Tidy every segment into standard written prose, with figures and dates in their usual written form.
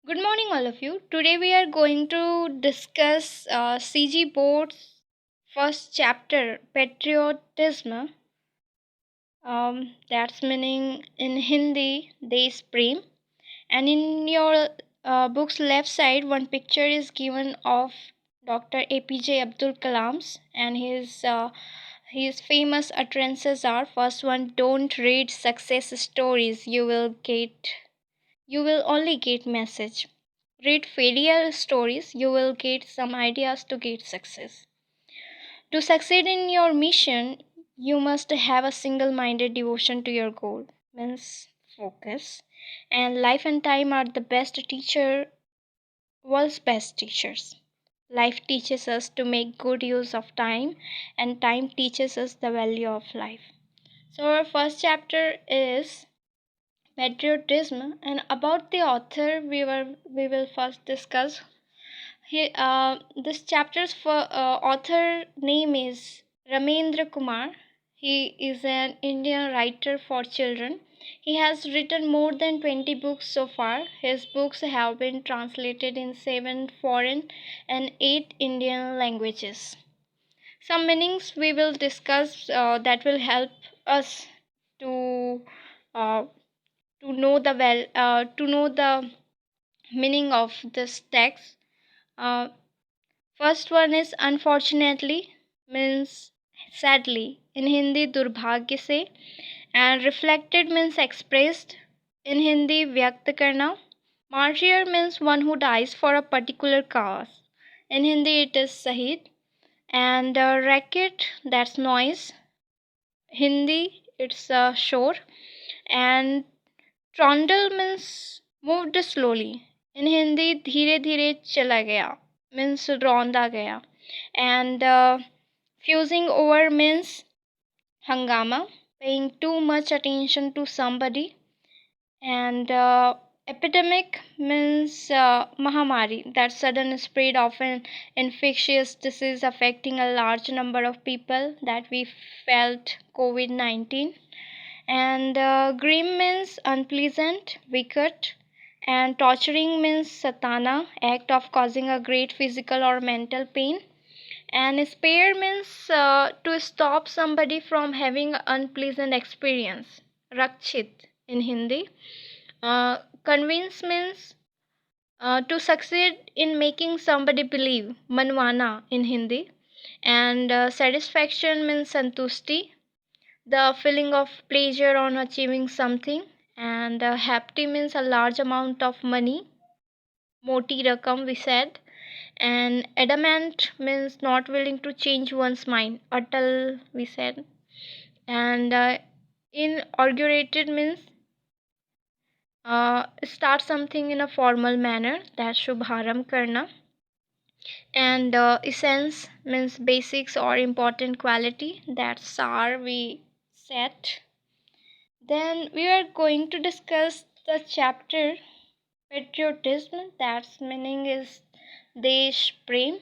Good morning, all of you. Today we are going to discuss CG board's first chapter, patriotism. That's meaning in Hindi, Desh Prem. And in your book's left side, one picture is given of Dr. APJ Abdul Kalam's, and his famous utterances are: first one, don't read success stories. You will only get message. Read failure stories, you will get some ideas to get success. To succeed in your mission, you must have a single minded devotion to your goal, means focus. And life and time are the best teacher, world's best teachers. Life teaches us to make good use of time, and time teaches us the value of life. So, our first chapter is patriotism, and about the author we will first discuss. This chapter's author name is Ramendra Kumar. He is an Indian writer for children. He has written more than 20 books so far. His books have been translated in 7 foreign and 8 Indian languages. Some meanings we will discuss that will help us to uh, to know the meaning of this text. Uh, First one is unfortunately, means sadly. In Hindi, दुर्भाग्य से. And reflected means expressed. In Hindi, व्यक्त करना. Martyr means one who dies for a particular cause. In Hindi, it is Sahid. And racket, that's noise. Hindi, it's shore. And trundle means moved slowly. In Hindi, धीरे धीरे चला गया means रौंदा गया. And fusing over means hangama, paying too much attention to somebody. And epidemic means mahamari, that sudden spread of an infectious disease affecting a large number of people, that we felt COVID-19. And grim means unpleasant, wicked. And torturing means satana, act of causing a great physical or mental pain. And spare means to stop somebody from having unpleasant experience, rakshit in Hindi. Convince means to succeed in making somebody believe, manwana in Hindi. And satisfaction means santusti, the feeling of pleasure on achieving something. And happy means a large amount of money, moti rakam we said. And adamant means not willing to change one's mind, atal we said. And inaugurated means start something in a formal manner, that's shubharam karna. And essence means basics or important quality, that's sar we said. Then we are going to discuss the chapter patriotism, that's meaning is desh prem.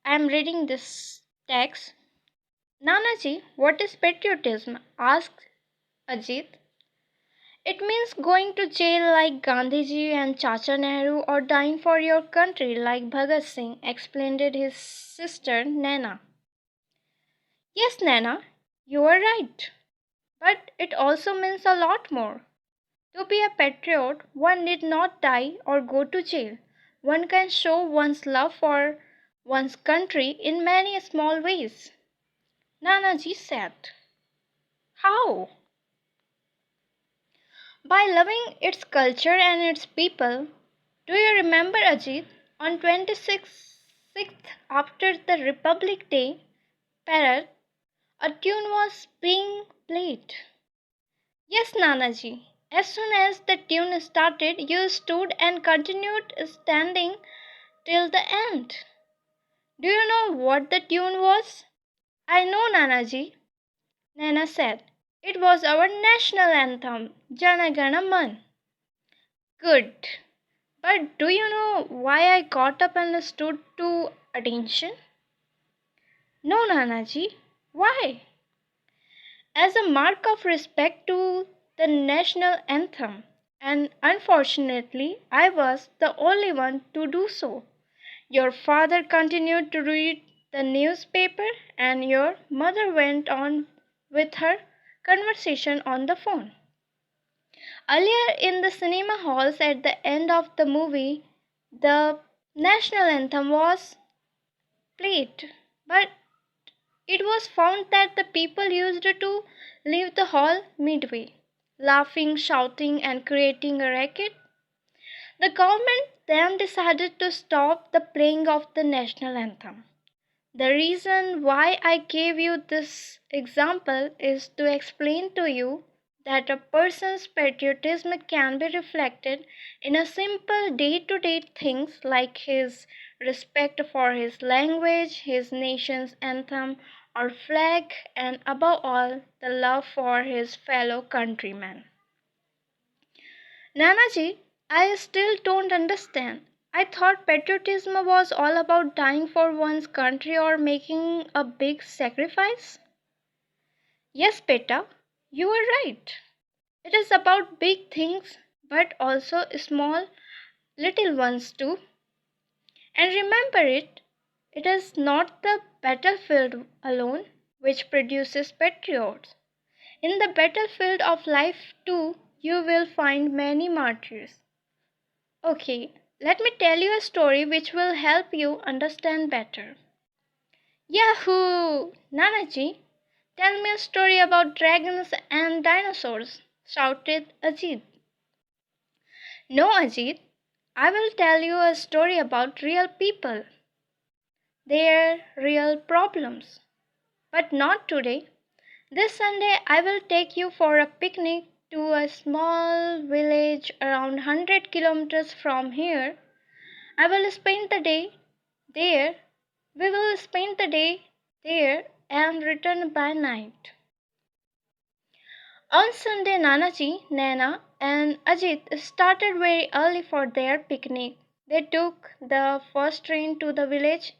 I am reading this text. Nanaji, what is patriotism? Asked Ajit. It means going to jail like Gandhiji and Chacha Nehru, or dying for your country like Bhagat Singh, explained his sister Naina. Yes, Naina, you are right. But it also means a lot more. To be a patriot, one need not die or go to jail. One can show one's love for one's country in many small ways. Nanaji said. How? By loving its culture and its people. Do you remember, Ajit, on 26th after the Republic Day parade, a tune was being played? Yes, Nanaji. As soon as the tune started, you stood and continued standing till the end. Do you know what the tune was? I know, Nanaji, Nana said. It was our national anthem, Jana Gana Man. Good. But do you know why I got up and stood to attention? No, Nanaji. Why? As a mark of respect to the national anthem, and unfortunately, I was the only one to do so. Your father continued to read the newspaper, and your mother went on with her conversation on the phone. Earlier in the cinema halls at the end of the movie, the national anthem was played, but it was found that the people used to leave the hall midway, laughing, shouting, and creating a racket. The government then decided to stop the playing of the national anthem. The reason why I gave you this example is to explain to you that a person's patriotism can be reflected in a simple day to day things like his respect for his language, his nation's anthem or flag, and above all, the love for his fellow countrymen. Nanaji, I still don't understand. I thought patriotism was all about dying for one's country or making a big sacrifice. Yes, beta, you are right. It is about big things, but also small, little ones too. And remember it is not the battlefield alone which produces patriots. In the battlefield of life too, you will find many martyrs. Okay, let me tell you a story which will help you understand better. Yahoo! Nanaji, tell me a story about dragons and dinosaurs, shouted Ajit. No, Ajit, I will tell you a story about real people, their real problems. But not today. This Sunday, I will take you for a picnic to a small village around 100 kilometers from here. I will spend the day there. We will spend the day there and return by night. On Sunday, Nanaji, Naina, and Ajit started very early for their picnic. They took the first train to the village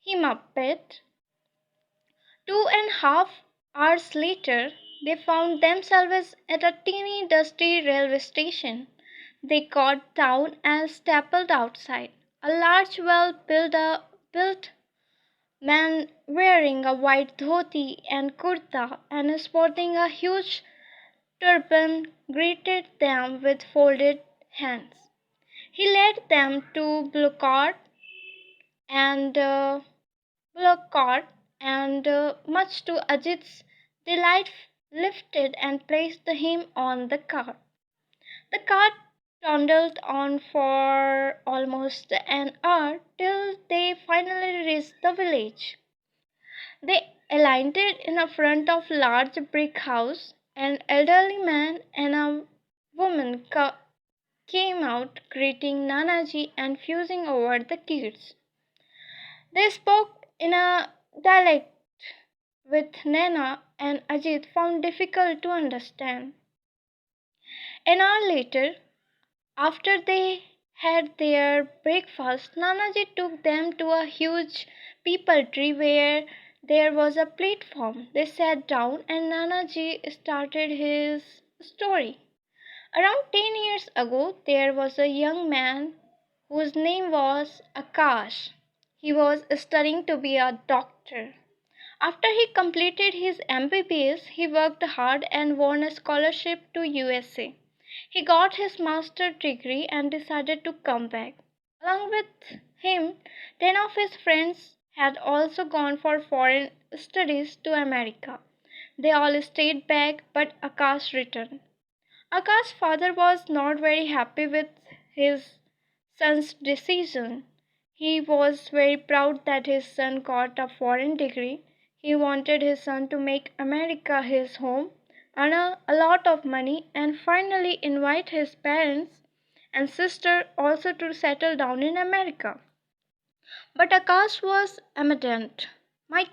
Himapet. 2.5 hours later, they found themselves at a teeny dusty railway station. They got down and stepped outside. A large, well built man wearing a white dhoti and kurta and sporting a huge turban greeted them with folded hands. He led them to and Bullock cart and, much to Ajit's delight, lifted and placed him on the cart. The cart trundled on for almost an hour till they finally reached the village. They alighted in front of a large brick house. An elderly man and a woman came out greeting Nanaji and fusing over the kids. They spoke in a dialect which Nana and Ajit found difficult to understand. An hour later, after they had their breakfast, Nanaji took them to a huge peepal tree where there was a platform. They sat down and Nanaji started his story. Around 10 years ago, there was a young man whose name was Akash. He was studying to be a doctor. After he completed his MBBS, he worked hard and won a scholarship to USA. He got his master's degree and decided to come back. Along with him, 10 of his friends had also gone for foreign studies to America. They all stayed back, but Akash returned. Akash's father was not very happy with his son's decision. He was very proud that his son got a foreign degree. He wanted his son to make America his home, earn a lot of money, and finally invite his parents and sister also to settle down in America. But Akash was adamant. My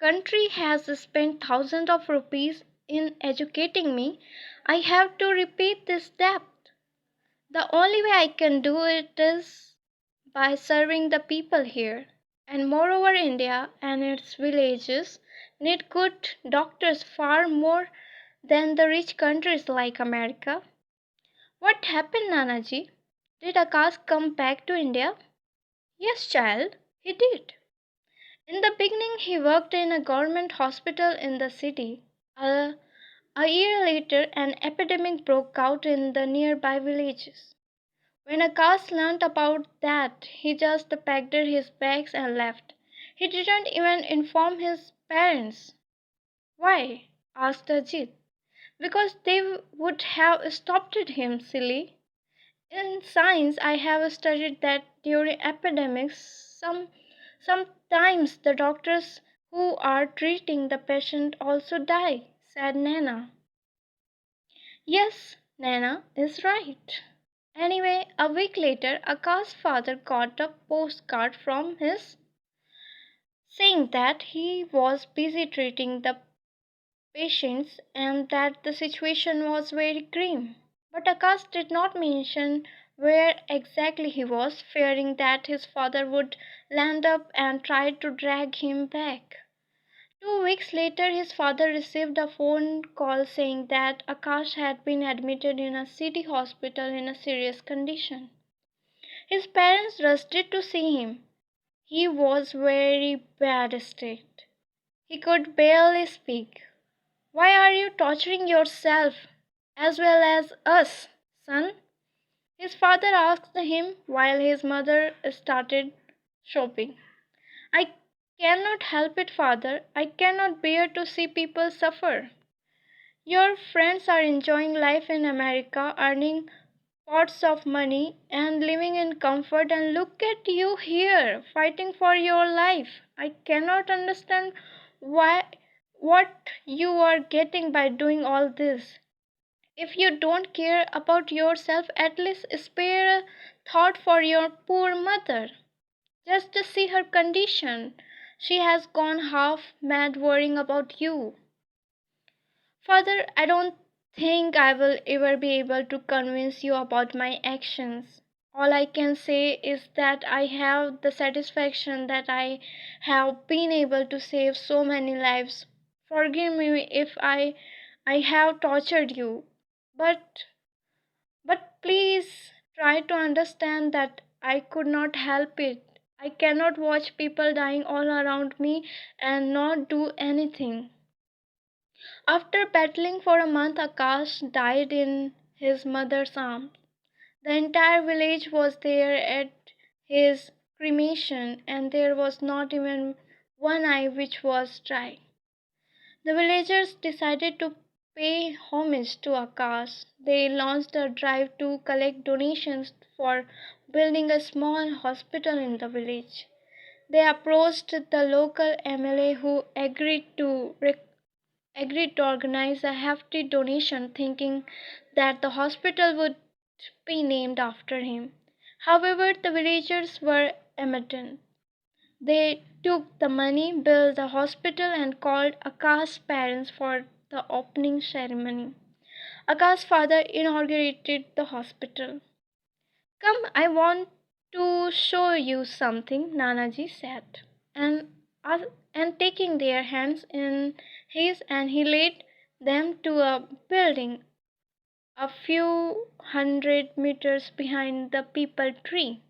country has spent thousands of rupees in educating me. I have to repay this debt. The only way I can do it is by serving the people here. And moreover, India and its villages need good doctors far more than the rich countries like America. What happened, Nanaji? Did Akash come back to India? Yes, child, he did. In the beginning, he worked in a government hospital in the city. A, a year later, an epidemic broke out in the nearby villages. When Akash learned about that, he just packed his bags and left. He didn't even inform his parents. Why? Asked Ajit. Because they would have stopped him, silly. In science, I have studied that during epidemics, sometimes the doctors who are treating the patient also die, said Nana. Yes, Nana is right. Anyway, a week later, Akash's father got a postcard from his saying that he was busy treating the patients and that the situation was very grim. But Akash did not mention where exactly he was, fearing that his father would land up and try to drag him back. 2 weeks later, his father received a phone call saying that Akash had been admitted in a city hospital in a serious condition. His parents rushed to see him. He was very bad state. He could barely speak. Why are you torturing yourself as well as us, son? His father asked him while his mother started sobbing. I cannot help it, father. I cannot bear to see people suffer. Your friends are enjoying life in America, earning pots of money and living in comfort, and look at you here fighting for your life. I cannot understand why what you are getting by doing all this. If you don't care about yourself, at least spare a thought for your poor mother. Just to see her condition. She has gone half mad worrying about you. Father, I don't think I will ever be able to convince you about my actions. All I can say is that I have the satisfaction that I have been able to save so many lives. Forgive me if I have tortured you. But please try to understand that I could not help it. I cannot watch people dying all around me and not do anything. After battling for a month, Akash died in his mother's arms. The entire village was there at his cremation, and there was not even one eye which was dry. The villagers decided to pay homage to Akash. They launched a drive to collect donations for building a small hospital in the village. They approached the local MLA who agreed to organize a hefty donation, thinking that the hospital would be named after him. However, the villagers were adamant. They took the money, built the hospital, and called Akash's parents for the opening ceremony. Akash's father inaugurated the hospital. Come, I want to show you something, Nanaji said. And, and taking their hands in his, and he led them to a building a few hundred meters behind the peepal tree.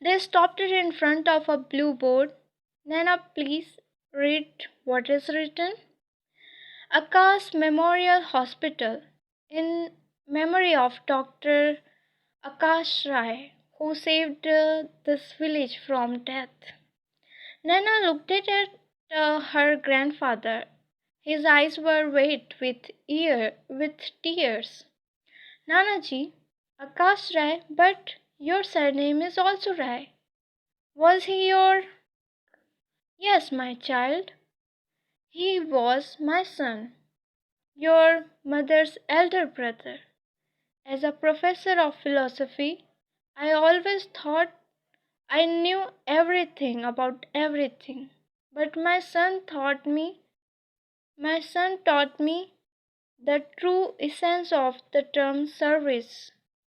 They stopped it in front of a blue board. Nana, please read what is written. Akash Memorial Hospital, in memory of Dr. Akash Rai, who saved this village from death. Nana looked at her grandfather. His eyes were wet with tears. Nanaji, Akash Rai, but your surname is also Rai. Was he your? Yes, my child. He was my son, your mother's elder brother. As a professor of philosophy, I always thought I knew everything about everything. But my son taught me the true essence of the term service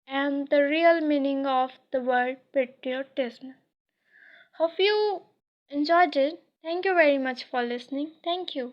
and the real meaning of the word patriotism. Hope you enjoyed it. Thank you very much for listening. Thank you.